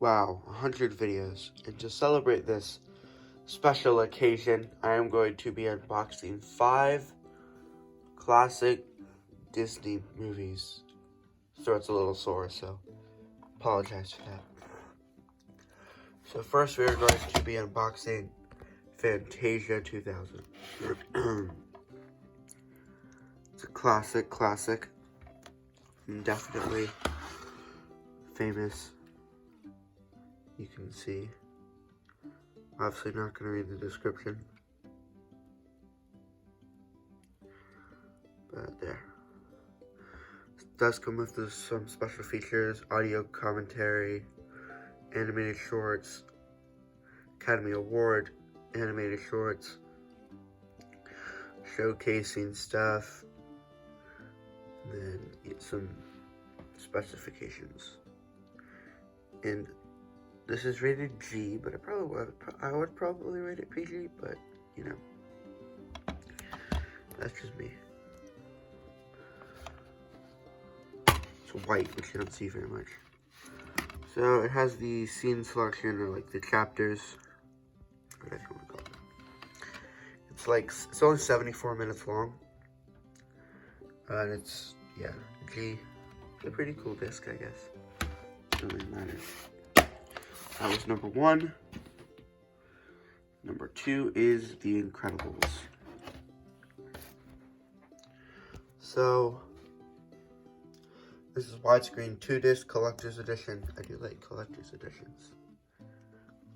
Wow, 100 videos. And to celebrate this special occasion, I am going to be unboxing 5 classic Disney movies. Throat's a little sore, so apologize for that. So first we are going to be unboxing Fantasia 2000. It's a classic, and definitely famous. You can see. Obviously not going to read the description. But there. It does come with some special features, audio commentary, animated shorts, Academy Award animated shorts, showcasing stuff, and then some specifications. And this is rated G, but I would probably rate it PG, but you know, that's just me. It's white, which you don't see very much. So it has the scene selection, or like the chapters, whatever you want to call it. It's only 74 minutes long, and it's G. It's a pretty cool disc, I guess. Doesn't really matter. That was number 1. Number 2 is The Incredibles. So this is widescreen 2-disc collector's edition. I do like collector's editions. I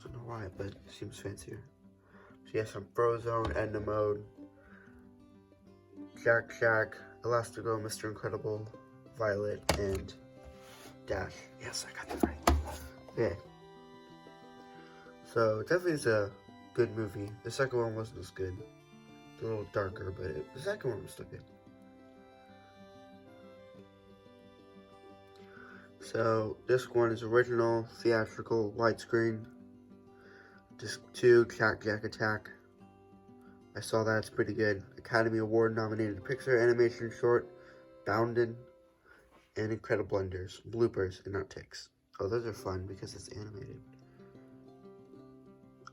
don't know why, but it seems fancier. So you have some Frozone, Edna Mode, Jack, Elastigirl, Mr. Incredible, Violet, and Dash. Yes, I got that right. Okay. So it definitely is a good movie. The second one wasn't as good. It's a little darker, but the second one was still good. So disc 1 is original, theatrical, widescreen. Disc 2, Jack Attack. I saw that, it's pretty good. Academy Award nominated Pixar animation short, Bounded, and Incredible Blenders, bloopers, and outtakes. Oh, those are fun because it's animated.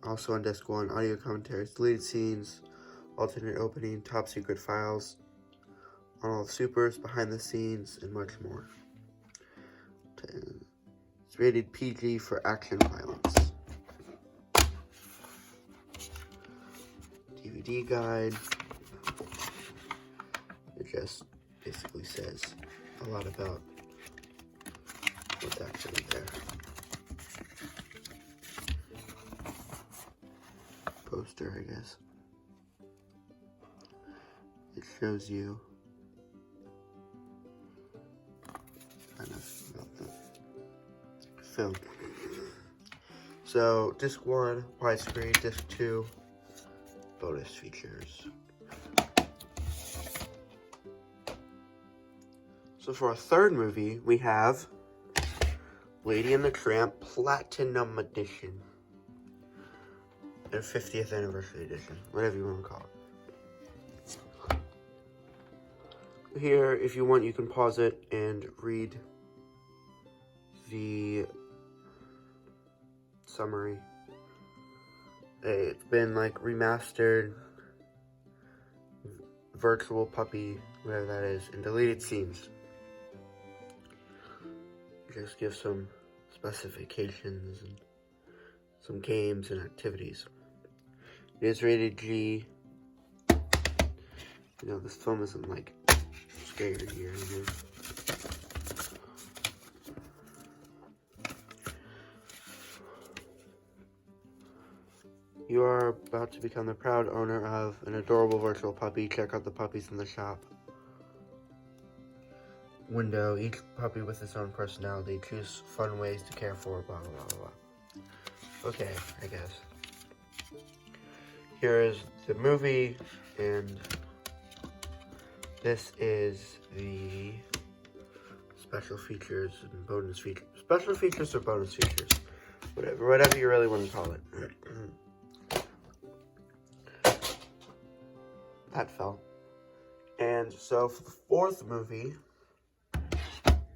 Also on disc 1, audio commentaries, deleted scenes, alternate opening, top secret files, on all the supers, behind the scenes, and much more. It's rated PG for action violence. DVD guide. It just basically says a lot about what's actually there. Poster, I guess. It shows you kind of about the film. So, disc 1, widescreen, disc 2, bonus features. So for our third movie, we have Lady and the Tramp Platinum Edition. And 50th Anniversary Edition, whatever you want to call it. Here, if you want, you can pause it and read the summary. It's been like remastered, virtual puppy, whatever that is, and deleted scenes. Just give some specifications and some games and activities. It is rated G. You know, this film isn't like scary here. You are about to become the proud owner of an adorable virtual puppy. Check out the puppies in the shop. Window, each puppy with its own personality. Choose fun ways to care for, blah, blah, blah, blah. Okay, I guess. Here is the movie, and this is the special features and bonus features. Special features or bonus features. Whatever you really want to call it. That fell. And so for the fourth movie,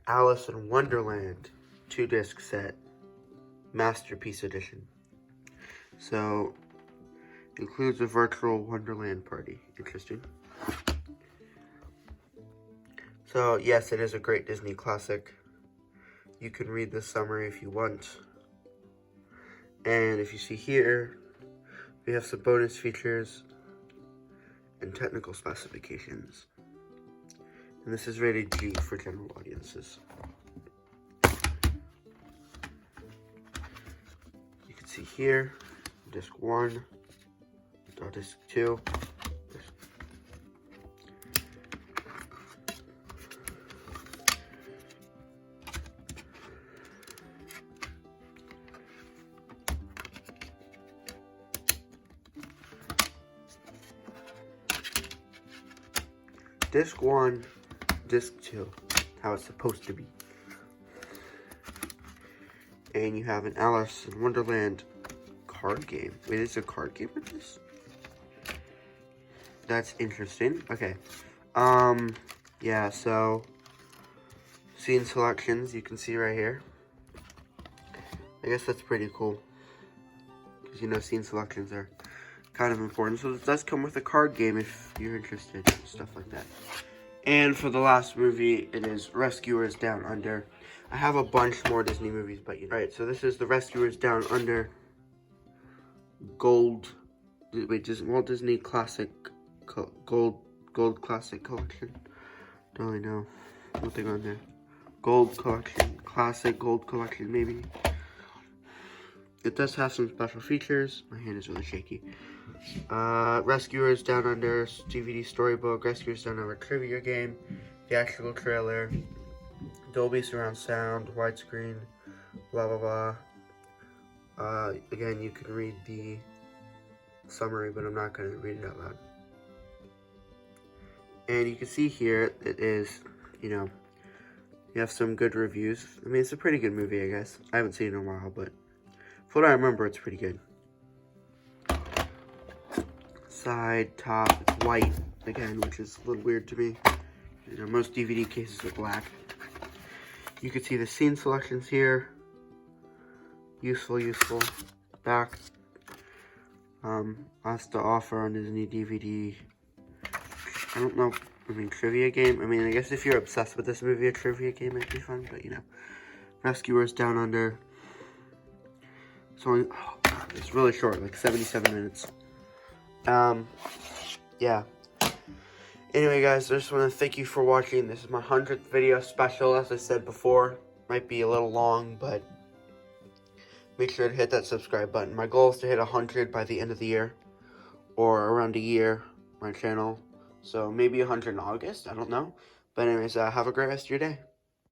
Alice in Wonderland 2-disc set, Masterpiece Edition. So, includes a virtual Wonderland party. Interesting. So, yes, it is a great Disney classic. You can read the summary if you want. And if you see here, we have some bonus features and technical specifications. And this is rated G for general audiences. You can see here, disc 1, disc 2. Disc 1, Disc 2, how it's supposed to be. And you have an Alice in Wonderland card game. Wait, is a card game with this? That's interesting. Okay. Yeah, so scene selections you can see right here. I guess that's pretty cool. Because you know scene selections are kind of important. So it does come with a card game if you're interested in stuff like that. And for the last movie, it is Rescuers Down Under. I have a bunch more Disney movies, but you know. Alright, so this is the Rescuers Down Under Walt Disney Classic Gold Classic Collection. Don't really know what they got on there. Gold Collection, Classic Gold Collection, maybe. It does have some special features. My hand is really shaky. Rescuers Down Under DVD storybook, Rescuers Down Under trivia game, theatrical trailer, Dolby surround sound, widescreen, blah blah blah. Again, you can read the summary, but I'm not going to read it out loud. And you can see here it is, you know, you have some good reviews. I mean, it's a pretty good movie, I guess. I haven't seen it in a while, but from what I remember, it's pretty good. Side, top, it's white, again, which is a little weird to me. You know, most DVD cases are black. You can see the scene selections here. Useful. Back. Lots to offer on Disney DVD. I don't know, trivia game. I mean, I guess if you're obsessed with this movie, a trivia game might be fun, but you know. Rescuers Down Under. It's really short, like 77 minutes. Yeah. Anyway, guys, I just want to thank you for watching. This is my 100th video special, as I said before. Might be a little long, but make sure to hit that subscribe button. My goal is to hit 100 by the end of the year, or around a year, my channel. So maybe 100 in August, I don't know. But anyways, have a great rest of your day.